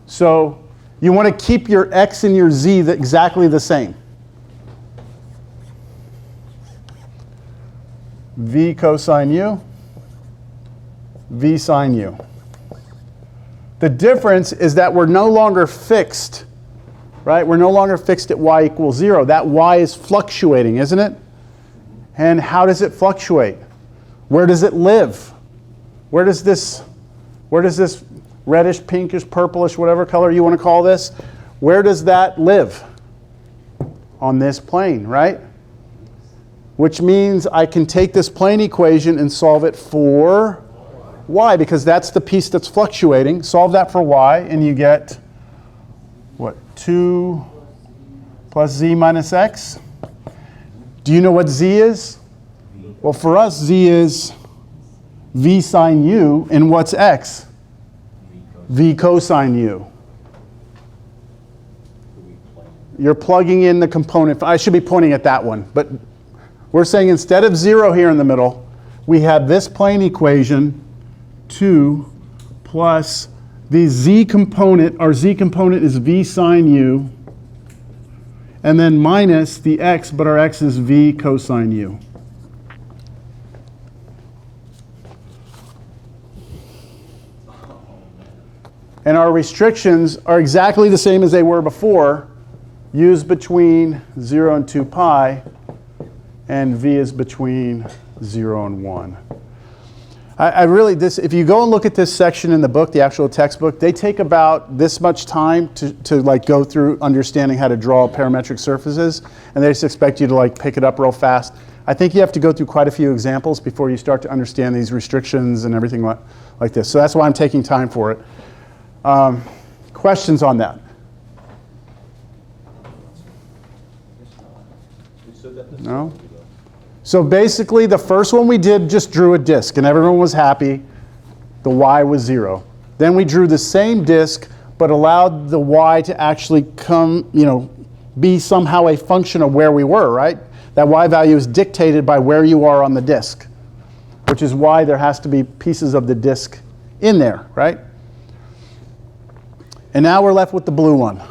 So you want to keep your x and your z exactly the same. V cosine u, V sine u. The difference is that we're no longer fixed, right? We're no longer fixed at y equals 0. That y is fluctuating, isn't it? And how does it fluctuate? Where does it live? Where does this reddish, pinkish, purplish, whatever color you want to call this, where does that live? On this plane, right? Which means I can take this plane equation and solve it for y, because that's the piece that's fluctuating. Solve that for y, and you get, what, 2 plus z minus x? Do you know what z is? Well, for us, z is v sine u, and what's x? V cosine u. You're plugging in the component. I should be pointing at that one, but we're saying instead of 0 here in the middle, we have this plane equation, 2 plus the z component. Our z component is v sine u, and then minus the x, but our x is v cosine u. And our restrictions are exactly the same as they were before. U is between 0 and 2 pi, and v is between 0 and 1. If you go and look at this section in the book, the actual textbook, they take about this much time to like go through understanding how to draw parametric surfaces, and they just expect you to like pick it up real fast. I think you have to go through quite a few examples before you start to understand these restrictions and everything like this. So that's why I'm taking time for it. Questions on that? No? So basically, the first one we did just drew a disk, and everyone was happy. The y was 0. Then we drew the same disk, but allowed the y to actually be somehow a function of where we were, right? That y value is dictated by where you are on the disk, which is why there has to be pieces of the disk in there, right? And now we're left with the blue one.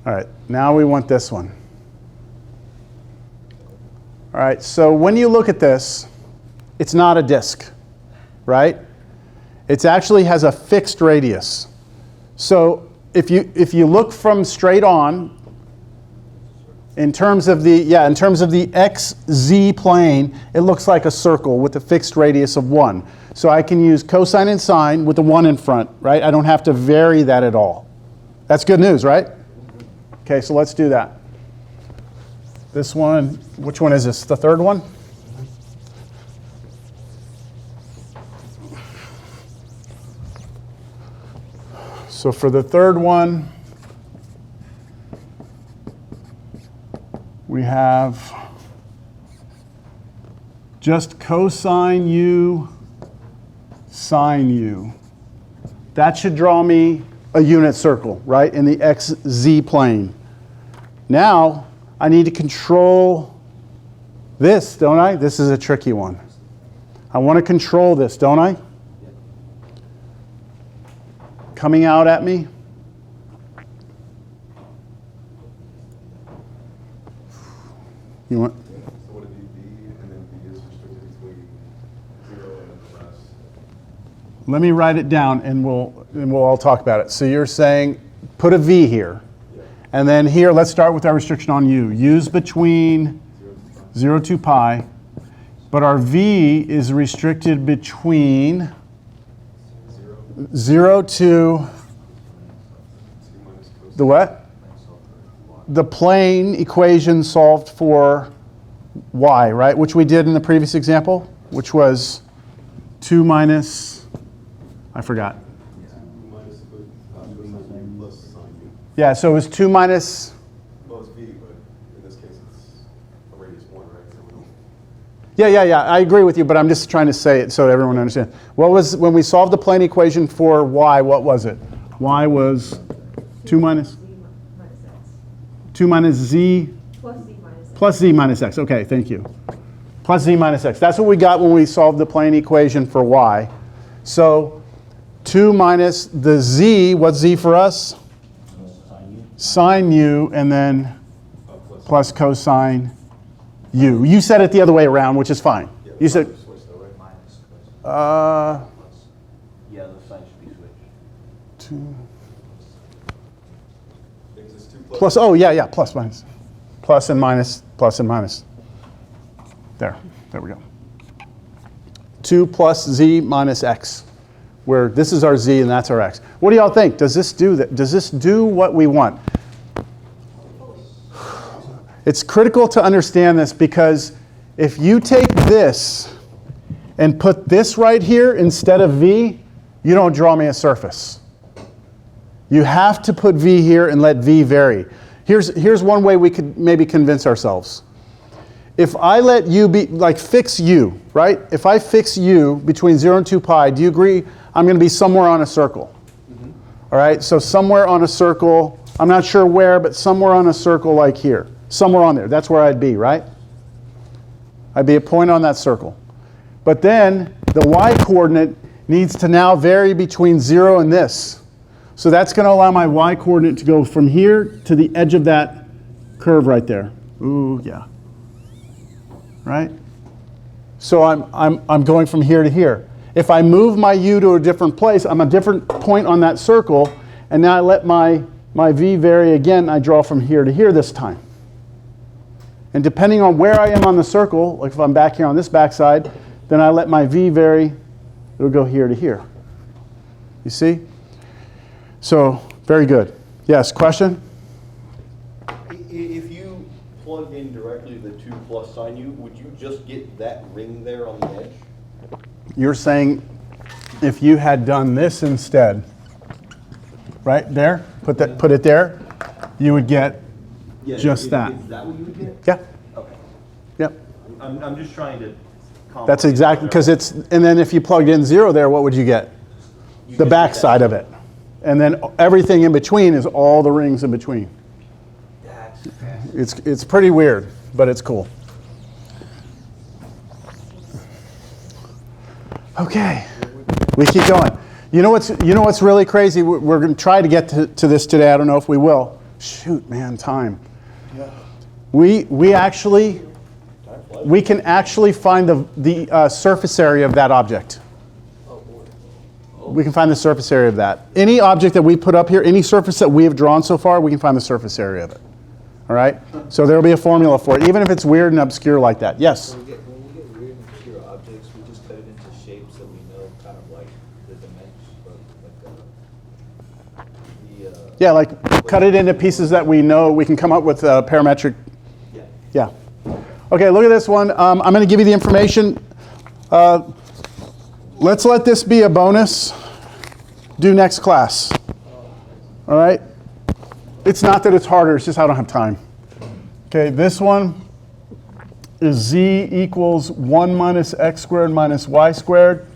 All right, now we want this one. All right, so when you look at this, it's not a disk, right? It actually has a fixed radius. So if you look from straight on, in terms of the xz plane, it looks like a circle with a fixed radius of 1. So I can use cosine and sine with the 1 in front, right? I don't have to vary that at all. That's good news, right? Okay, so let's do that. This one, which one is this? The third one? So for the third one, we have just cosine u, sine u. That should draw me a unit circle, right, in the xz plane. Now, I need to control this, don't I? This is a tricky one. I want to control this, don't I? Coming out at me. You want? So would it be B, and then B is restricted between 0 and the rest? Let me write it down, and we'll all talk about it. So you're saying put a V here. Yeah. And then here, let's start with our restriction on U. U's between 0 to pi, but our V is restricted between 0 to the what? The plane equation solved for y, right? Which we did in the previous example, which was 2 minus, I forgot. Yeah, so it was 2 minus. Well, it's V, but in this case it's a radius 1, right? Yeah, I agree with you, but I'm just trying to say it so everyone understands. What was, when we solved the plane equation for y, what was it? Y was 2 minus? 2 minus z Plus z minus x. plus z minus x. Okay, thank you. Plus z minus x. That's what we got when we solved the plane equation for y. So 2 minus the z, what's z for us? Sine u, and then plus cosine u. You said it the other way around, which is fine. You said, Yeah, the sign should be switched. 2 Because it's 2 plus, oh yeah, plus minus. Plus and minus, plus and minus. There we go. 2 plus z minus x, where this is our z and that's our x. What do y'all think? Does this do that? Does this do what we want? It's critical to understand this because if you take this and put this right here instead of v, you don't draw me a surface. You have to put v here and let v vary. Here's one way we could maybe convince ourselves. If I let u be, like fix u, right? If I fix u between 0 and 2 pi, do you agree I'm going to be somewhere on a circle? All right, so somewhere on a circle, I'm not sure where, but somewhere on a circle like here. Somewhere on there, that's where I'd be, right? I'd be a point on that circle. But then the y-coordinate needs to now vary between 0 and this. So that's going to allow my y-coordinate to go from here to the edge of that curve right there. Ooh, yeah. Right? So I'm going from here to here. If I move my u to a different place, I'm a different point on that circle, and now I let my v vary again. I draw from here to here this time. And depending on where I am on the circle, like if I'm back here on this backside, then I let my v vary. It'll go here to here. You see? So, very good. Yes, question? If you plug in directly the 2 plus sine u, would you just get that ring there on the edge? You're saying if you had done this instead, right there, put it there, you would get just that. Is that what you would get? Yeah. Okay. Yep. I'm just trying to. That's exactly, because it's, and then if you plugged in 0 there, what would you get? The back side of it. And then everything in between is all the rings in between. That's fascinating. It's pretty weird, but it's cool. Okay, we keep going. You know what's really crazy? We're going to try to get to this today. I don't know if we will. Shoot, man, time. Yeah. We can actually find the surface area of that object. We can find the surface area of that. Any object that we put up here, any surface that we have drawn so far, we can find the surface area of it. All right? So there will be a formula for it, even if it's weird and obscure like that. Yes? When we get weird and obscure objects, we just cut it into shapes that we know, kind of like the dimensions, Yeah, like cut it into pieces that we know. We can come up with a parametric. Yeah. Okay, look at this one. I'm going to give you the information. Let's let this be a bonus. Do next class. All right? It's not that it's harder, it's just I don't have time. Okay, this one is z equals 1 minus x squared minus y squared.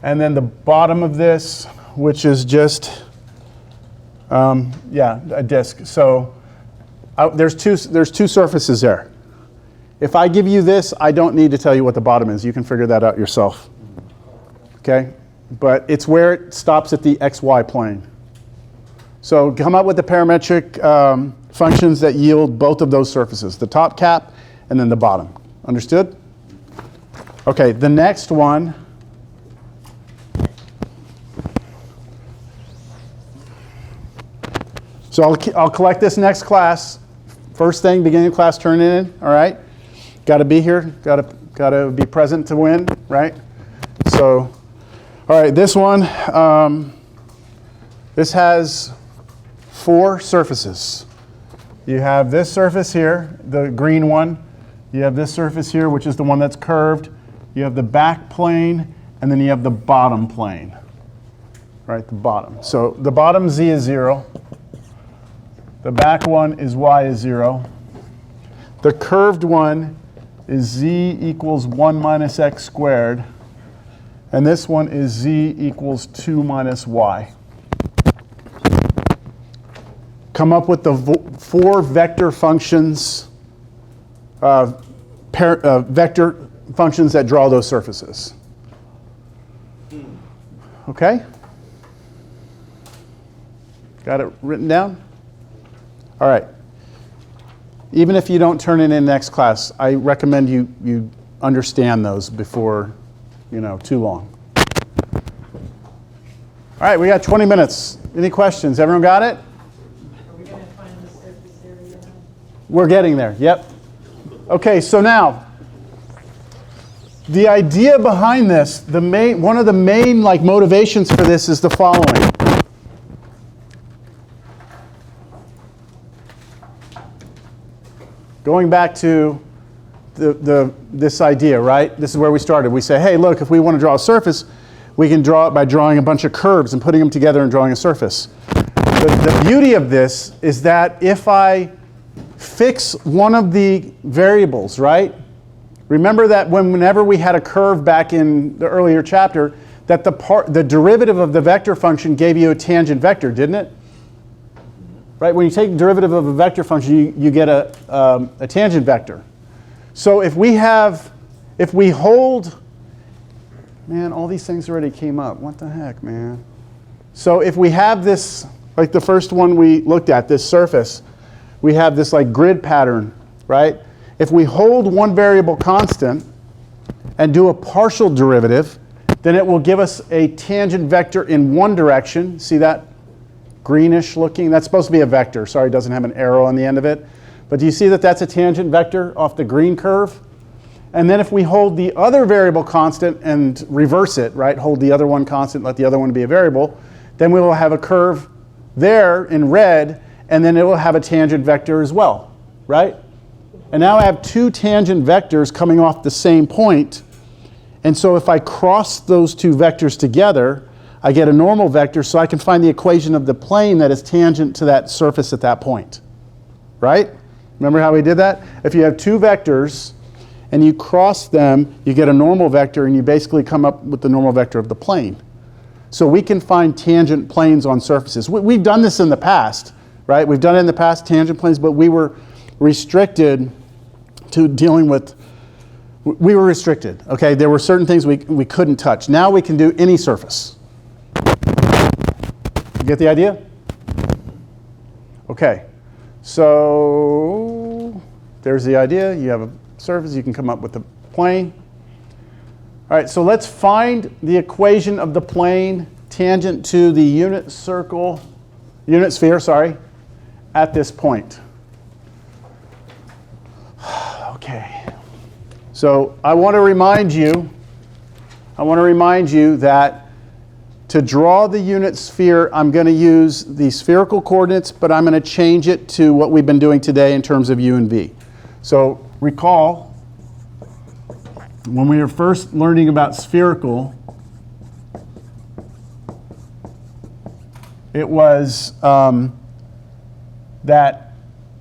And then the bottom of this, which is just, a disk. So there's two surfaces there. If I give you this, I don't need to tell you what the bottom is. You can figure that out yourself. Okay? But it's where it stops at the xy plane. So come up with the parametric functions that yield both of those surfaces, the top cap and then the bottom. Understood? Okay, the next one. So I'll collect this next class. First thing, beginning of class, turn it in, all right? Got to be here, got to be present to win, right? So, all right, this one, this has 4 surfaces. You have this surface here, the green one. You have this surface here, which is the one that's curved. You have the back plane, and then you have the bottom plane, right, the bottom. So the bottom z is 0. The back one is y is 0. The curved one is z equals 1 minus x squared. And this one is z equals 2 minus y. Come up with the 4 vector functions, vector functions that draw those surfaces. Okay? Got it written down? All right. Even if you don't turn it in next class, I recommend you understand those before, too long. All right, we got 20 minutes. Any questions? Everyone got it? Are we going to find the surface area now? We're getting there, yep. Okay, so now, the idea behind this, one of the main motivations for this is the following. Going back to this idea, right? This is where we started. We say, hey, look, if we want to draw a surface, we can draw it by drawing a bunch of curves and putting them together and drawing a surface. The beauty of this is that if I fix one of the variables, right? Remember that whenever we had a curve back in the earlier chapter, that the derivative of the vector function gave you a tangent vector, didn't it? Right? When you take the derivative of a vector function, you get a tangent vector. So if we hold, man, all these things already came up. What the heck, man? So if we have this, like the first one we looked at, this surface, we have this grid pattern, right? If we hold one variable constant and do a partial derivative, then it will give us a tangent vector in one direction. See that greenish looking? That's supposed to be a vector. Sorry, it doesn't have an arrow on the end of it. But do you see that that's a tangent vector off the green curve? And then if we hold the other variable constant and reverse it, right? Hold the other one constant, let the other one be a variable, then we will have a curve there in red, and then it will have a tangent vector as well, right? And now I have 2 tangent vectors coming off the same point. And so if I cross those 2 vectors together, I get a normal vector, so I can find the equation of the plane that is tangent to that surface at that point, right? Remember how we did that? If you have 2 vectors and you cross them, you get a normal vector, and you basically come up with the normal vector of the plane. So we can find tangent planes on surfaces. We've done this in the past, right? We've done it in the past, tangent planes, but we were restricted to dealing with, we were restricted, okay? There were certain things we couldn't touch. Now we can do any surface. You get the idea? Okay, so there's the idea. You have a surface, you can come up with a plane. All right, so let's find the equation of the plane tangent to the unit sphere, at this point. Okay, so I want to remind you that to draw the unit sphere, I'm going to use the spherical coordinates, but I'm going to change it to what we've been doing today in terms of u and v. So recall, when we were first learning about spherical, it was that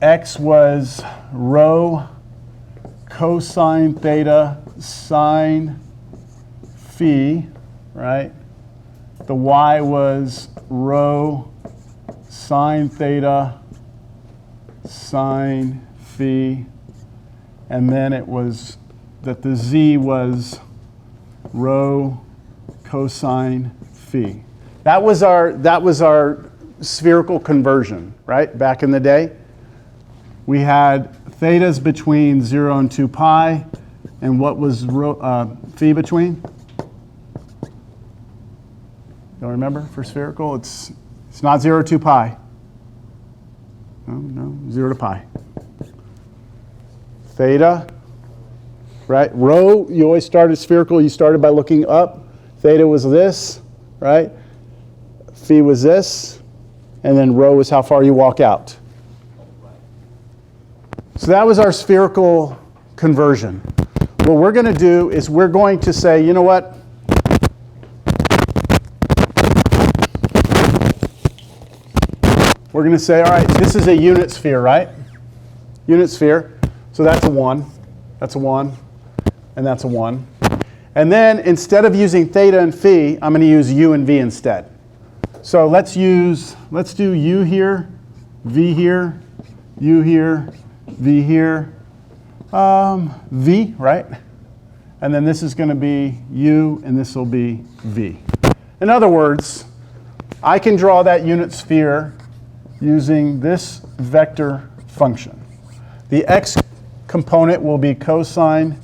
x was rho cosine theta sine phi, right? The y was rho sine theta sine phi, and then it was that the z was rho cosine phi. That was our spherical conversion, right? Back in the day, we had thetas between 0 and 2 pi, and what was phi between? Don't remember for spherical? It's not 0 to 2 pi. No, 0 to pi. Theta, right? Rho, you always started spherical. You started by looking up. Theta was this, right? Phi was this. And then rho was how far you walk out. So that was our spherical conversion. What we're going to do is we're going to say, you know what? We're going to say, all right, this is a unit sphere, right? Unit sphere. So that's a 1. That's a 1. And that's a 1. And then instead of using theta and phi, I'm going to use u and v instead. So let's do u here, v here, u here, v here, v, right? And then this is going to be u, and this will be v. In other words, I can draw that unit sphere using this vector function. The x component will be cosine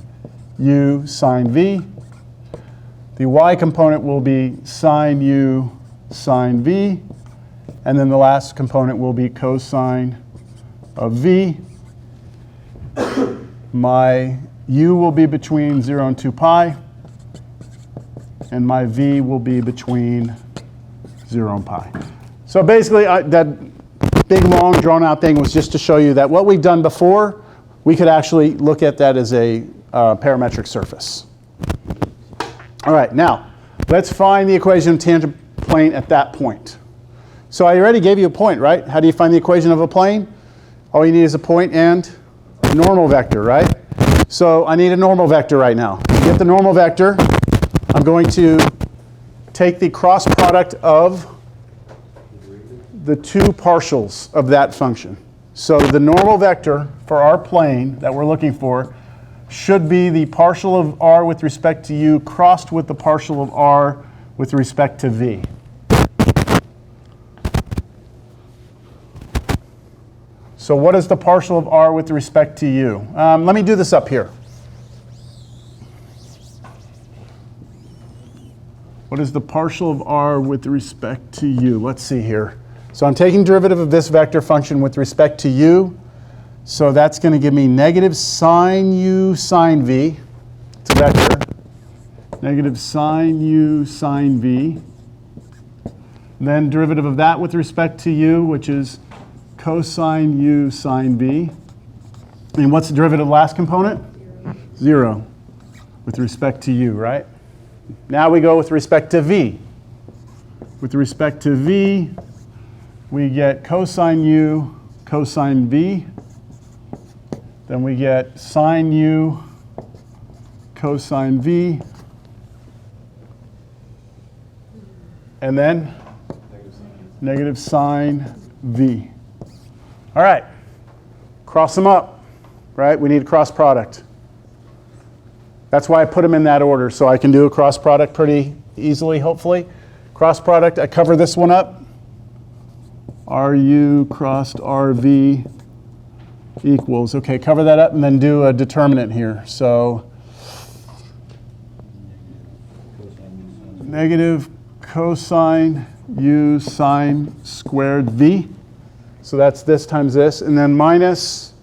u sine v. The y component will be sine u sine v. And then the last component will be cosine of v. My u will be between 0 and 2 pi. And my v will be between 0 and pi. So basically, that big, long, drawn-out thing was just to show you that what we've done before, we could actually look at that as a parametric surface. All right, now, let's find the equation of tangent plane at that point. So I already gave you a point, right? How do you find the equation of a plane? All you need is a point and a normal vector, right? So I need a normal vector right now. To get the normal vector, I'm going to take the cross product of the two partials of that function. So the normal vector for our plane that we're looking for should be the partial of r with respect to u crossed with the partial of r with respect to v. So what is the partial of r with respect to u? Let me do this up here. What is the partial of r with respect to u? Let's see here. So I'm taking derivative of this vector function with respect to u. So that's going to give me negative sine u sine v. It's a vector. Negative sine u sine v. Then derivative of that with respect to u, which is cosine u sine v. And what's the derivative of the last component? 0 with respect to u, right? Now we go with respect to v. With respect to v, we get cosine u cosine v. Then we get sine u cosine v. And then negative sine v. All right, cross them up, right? We need a cross product. That's why I put them in that order, so I can do a cross product pretty easily, hopefully. Cross product, I cover this one up. RU crossed RV equals, okay, cover that up and then do a determinant here. So negative cosine u sine squared v. So that's this times this, and then minus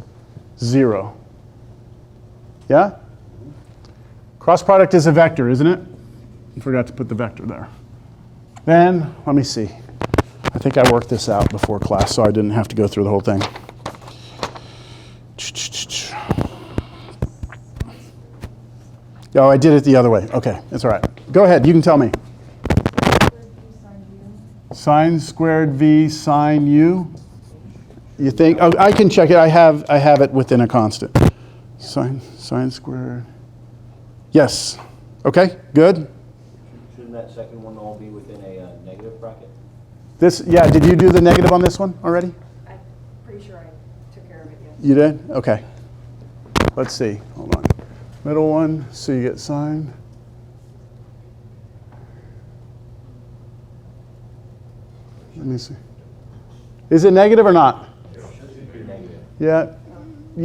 0. Yeah? Cross product is a vector, isn't it? I forgot to put the vector there. Then, let me see. I think I worked this out before class, so I didn't have to go through the whole thing. Oh, I did it the other way. Okay, that's all right. Go ahead, you can tell me. Sine squared v sine u. You think? Oh, I can check it. I have it within a constant. Sine squared. Yes. Okay. Good. Shouldn't that second one all be within a negative bracket? Yeah. Did you do the negative on this one already? I'm pretty sure I took care of it, yes. You did. Okay. Let's see. Hold on. Middle one. So you get sine. Let me see. Is it negative or not? Yeah,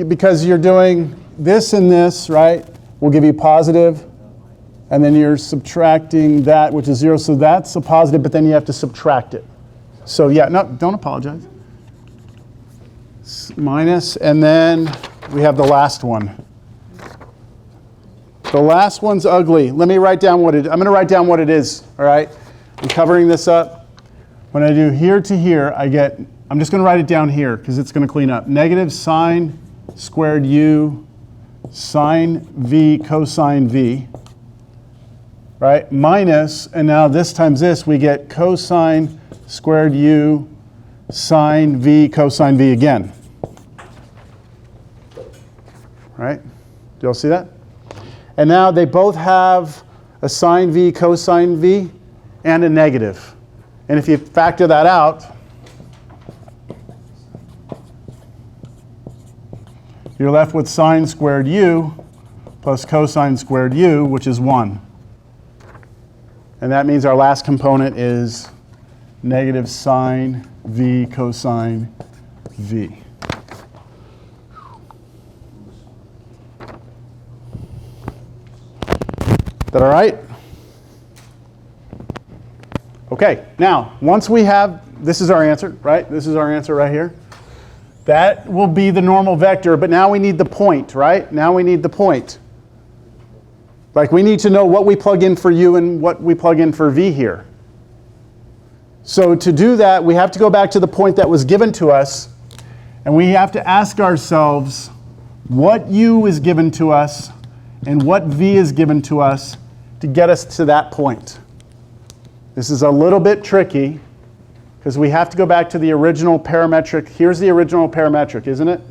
because you're doing this and this, right, will give you positive, and then you're subtracting that, which is 0, so that's a positive, but then you have to subtract it. So yeah, no, don't apologize. Minus, and then we have the last one. The last one's ugly. Let me write down I'm going to write down what it is, all right? I'm covering this up. When I do here to here, I'm just going to write it down here because it's going to clean up. Negative sine squared u sine v cosine v, right? Minus, and now this times this, we get cosine squared u sine v cosine v again. Right? Do y'all see that? And now they both have a sine v cosine v and a negative. And if you factor that out, you're left with sine squared u plus cosine squared u, which is 1. And that means our last component is negative sine v cosine v. Is that all right? Okay, now, once we have, this is our answer, right? This is our answer right here. That will be the normal vector, but now we need the point, right? Now we need the point. Like we need to know what we plug in for u and what we plug in for v here. So to do that, we have to go back to the point that was given to us, and we have to ask ourselves what u is given to us and what v is given to us to get us to that point. This is a little bit tricky because we have to go back to the original parametric. Here's the original parametric, isn't it?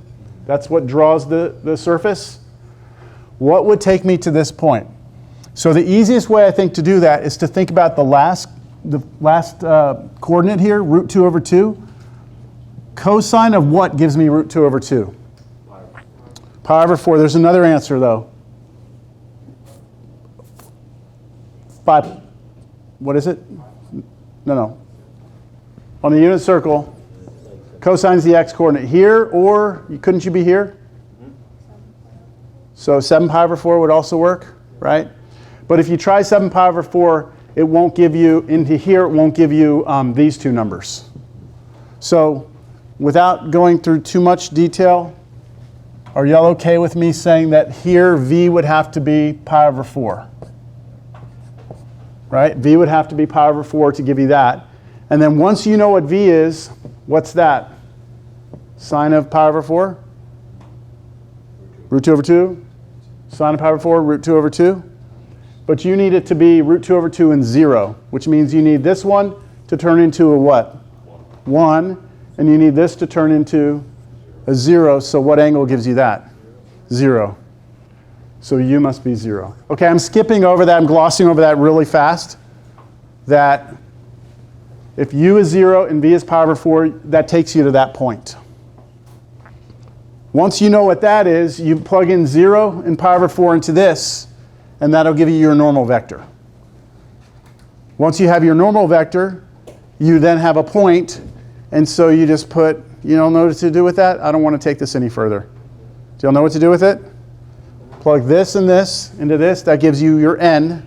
That's what draws the surface. What would take me to this point? So the easiest way I think to do that is to think about the last coordinate here, root 2 over 2. Cosine of what gives me root 2 over 2? Pi over 4. There's another answer though. 5. What is it? No. On the unit circle, cosine is the x-coordinate here, or couldn't you be here? So 7 pi over 4 would also work, right? But if you try 7 pi over 4, it won't give you, into here, it won't give you these two numbers. So without going through too much detail, are y'all okay with me saying that here v would have to be pi over 4? Right? V would have to be pi over 4 to give you that. And then once you know what v is, what's that? Sine of pi over 4? Root 2 over 2? Sine of pi over 4, root 2 over 2? But you need it to be root 2 over 2 and 0, which means you need this one to turn into a what? 1. And you need this to turn into a 0. So what angle gives you that? 0. So u must be 0. Okay, I'm skipping over that. I'm glossing over that really fast. That if u is 0 and v is pi over 4, that takes you to that point. Once you know what that is, you plug in 0 and pi over 4 into this, and that'll give you your normal vector. Once you have your normal vector, you then have a point, and so you just put, you don't know what to do with that? I don't want to take this any further. Do y'all know what to do with it? Plug this and this into this, that gives you your n.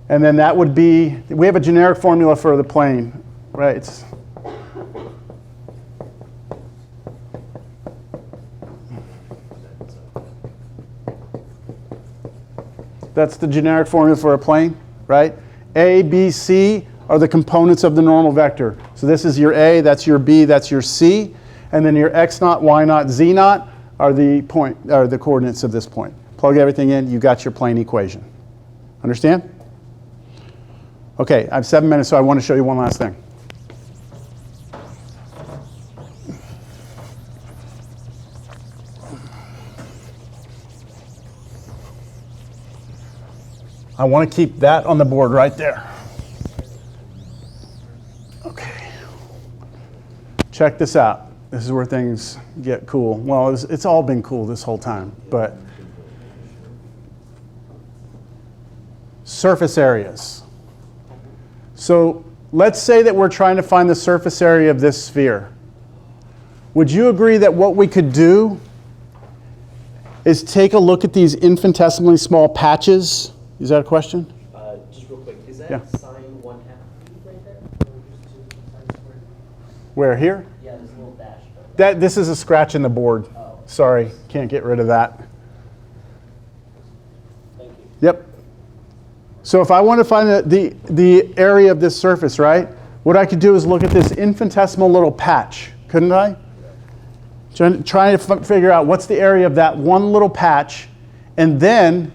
And then that would be, we have a generic formula for the plane, right? That's the generic formula for a plane, right? A, B, C are the components of the normal vector. So this is your A, that's your B, that's your C. And then your x naught, y naught, z naught are the coordinates of this point. Plug everything in, you got your plane equation. Understand? Okay, I have 7 minutes, so I want to show you one last thing. I want to keep that on the board right there. Okay. Check this out. This is where things get cool. Well, it's all been cool this whole time, but surface areas. So let's say that we're trying to find the surface area of this sphere. Would you agree that what we could do is take a look at these infinitesimally small patches? Is that a question? Just real quick, is that Yeah. sine 1/2 right there? Where, here? Yeah, there's a little dash. This is a scratch in the board. Oh. Sorry, can't get rid of that. Thank you. Yep. So if I want to find the area of this surface, right, what I could do is look at this infinitesimal little patch, couldn't I? Trying to figure out what's the area of that one little patch, and then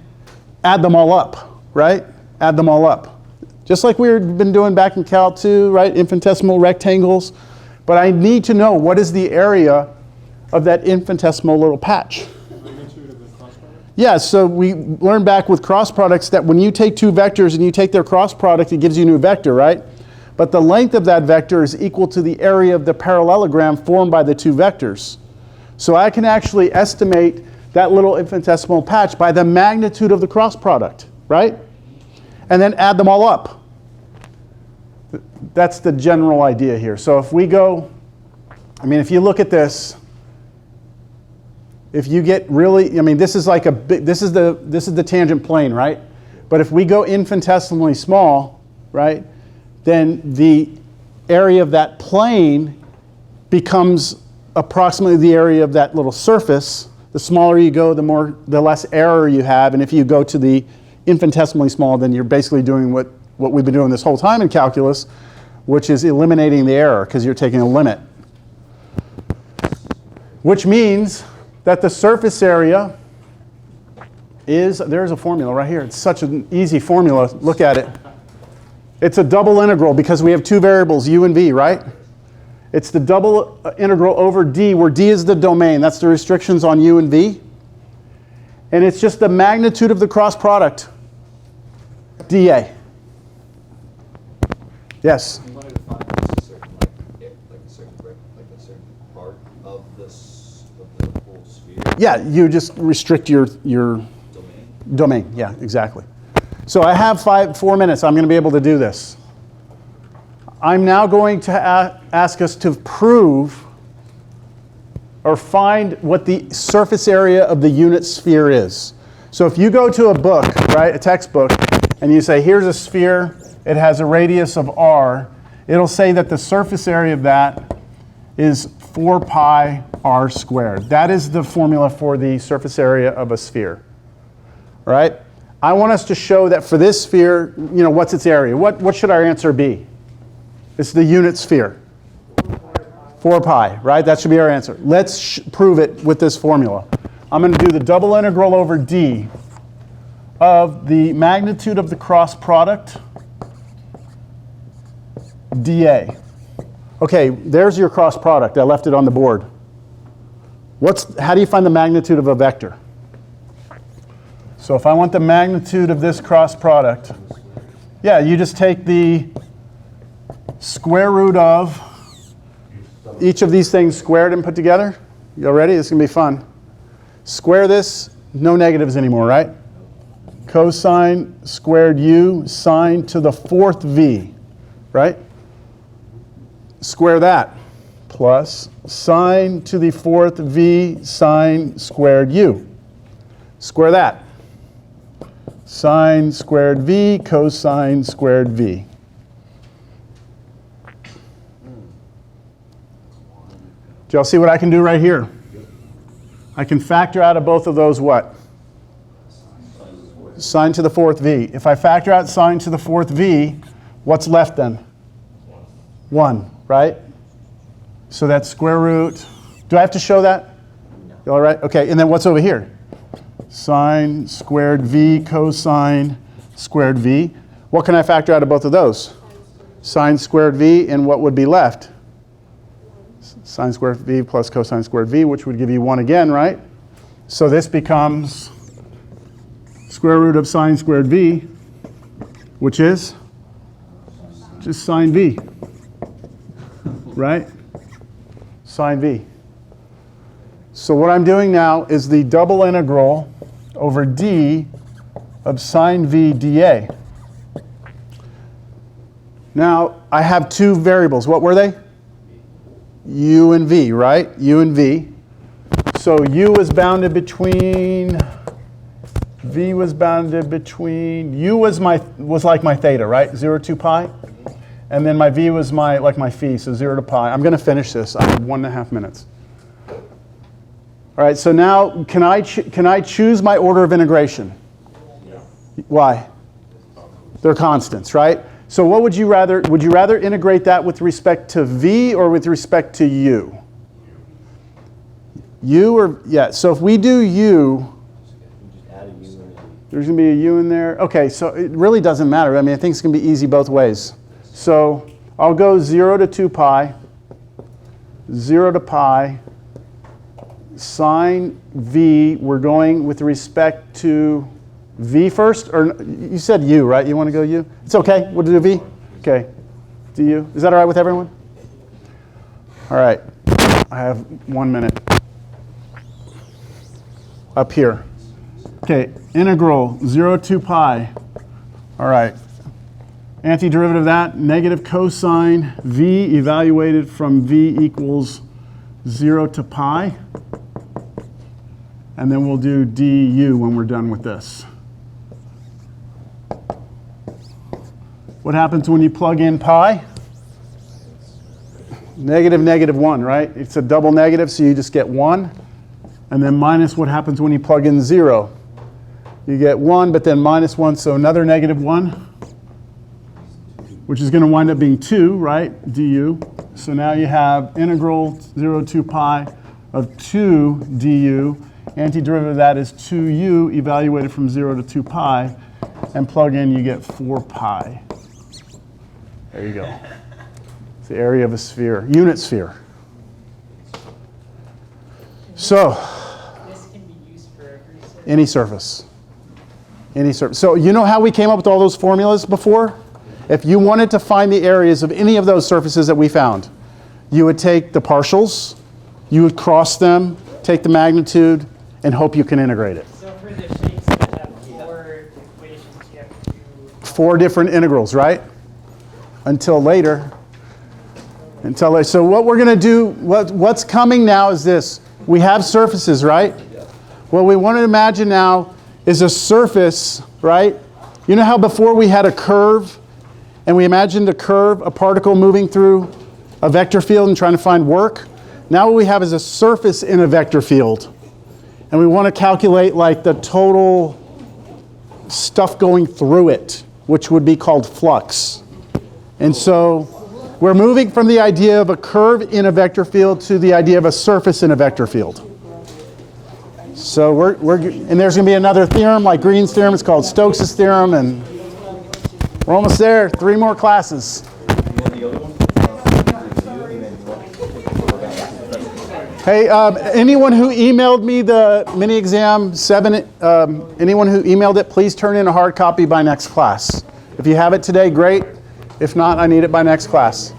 add them all up, right? Add them all up. Just like we've been doing back in Cal 2, right? Infinitesimal rectangles. But I need to know what is the area of that infinitesimal little patch. Magnitude of the cross product? Yeah, so we learned back with cross products that when you take two vectors and you take their cross product, it gives you a new vector, right? But the length of that vector is equal to the area of the parallelogram formed by the two vectors. So I can actually estimate that little infinitesimal patch by the magnitude of the cross product, right? And then add them all up. That's the general idea here. So if we go, I mean, if you look at this, if you get really, I mean, this is like a big, this is the tangent plane, right? But if we go infinitesimally small, right, then the area of that plane becomes approximately the area of that little surface. The smaller you go, the less error you have. And if you go to the infinitesimally small, then you're basically doing what we've been doing this whole time in calculus, which is eliminating the error because you're taking a limit. Which means that the surface area is, there's a formula right here. It's such an easy formula. Look at it. It's a double integral because we have two variables, u and v, right? It's the double integral over d, where d is the domain. That's the restrictions on u and v. And it's just the magnitude of the cross product, dA. Yes? You wanted to find a certain, like a certain part of this, of the whole sphere. Yeah, you just restrict your domain. Yeah, exactly. So I have 4 minutes. I'm going to be able to do this. I'm now going to ask us to prove or find what the surface area of the unit sphere is. So if you go to a book, right, a textbook, and you say, here's a sphere, it has a radius of r, it'll say that the surface area of that is 4 pi r squared. That is the formula for the surface area of a sphere, right? I want us to show that for this sphere, you know, what's its area? What should our answer be? It's the unit sphere. 4 pi, right? That should be our answer. Let's prove it with this formula. I'm going to do the double integral over d of the magnitude of the cross product, dA. Okay, there's your cross product. I left it on the board. How do you find the magnitude of a vector? So if I want the magnitude of this cross product, yeah, you just take the square root of each of these things squared and put together. You all ready? This is going to be fun. Square this, no negatives anymore, right? Cosine squared u sine to the fourth v, right? Square that, plus sine to the fourth v sine squared u. Square that. Sine squared v cosine squared v. Do y'all see what I can do right here? I can factor out of both of those what? Sine to the fourth v. If I factor out sine to the fourth v, what's left then? 1, right? So that's square root. Do I have to show that? No. All right, okay, and then what's over here? Sine squared v cosine squared v. What can I factor out of both of those? Sine squared v, and what would be left? Sine squared v plus cosine squared v, which would give you 1 again, right? So this becomes square root of sine squared v, which is just sine v, right? Sine v. So what I'm doing now is the double integral over d of sine v dA. Now, I have two variables. What were they? U and v, right? U and v. So u was bounded between, v was bounded between, u was like my theta, right? 0 to pi. And then my v was like my phi, so 0 to pi. I'm going to finish this. I have 1.5 minutes. All right, so now can I choose my order of integration? Yeah. Why? They're constants, right? So what would you rather integrate that with respect to v or with respect to u? U or, yeah, so if we do u, there's going to be a u in there. Okay, so it really doesn't matter. I mean, I think it's going to be easy both ways. So I'll go 0 to 2 pi, 0 to pi, sine v, we're going with respect to v first, or you said u, right? You want to go u? It's okay, we'll do v. Okay, do u. Is that all right with everyone? All right, I have 1 minute. up here. Okay, integral 0 to pi. All right. Antiderivative of that, negative cosine v evaluated from v equals 0 to pi. And then we'll do du when we're done with this. What happens when you plug in pi? Negative, negative 1, right? It's a double negative, so you just get 1. And then minus what happens when you plug in 0. You get 1, but then minus 1, so another negative 1, which is going to wind up being 2, right? Du. So now you have integral 0 to pi of 2 du. Antiderivative of that is 2u evaluated from 0 to 2 pi. And plug in, you get 4 pi. There you go. It's the area of a sphere, unit sphere. So, This can be used for every surface. any surface. Any surface. So you know how we came up with all those formulas before? If you wanted to find the areas of any of those surfaces that we found, you would take the partials, you would cross them, take the magnitude, and hope you can integrate it. So for the shapes that have 4 equations, you have to do 4 different integrals, right? Until later. So what we're going to do, what's coming now is this. We have surfaces, right? What we want to imagine now is a surface, right? You know how before we had a curve, and we imagined a curve, a particle moving through a vector field and trying to find work? Now what we have is a surface in a vector field. And we want to calculate like the total stuff going through it, which would be called flux. And so we're moving from the idea of a curve in a vector field to the idea of a surface in a vector field. So and there's going to be another theorem like Green's theorem. It's called Stokes' theorem, and we're almost there. 3 more classes. Hey, anyone who emailed me the mini exam 7, anyone who emailed it, please turn in a hard copy by next class. If you have it today, great. If not, I need it by next class.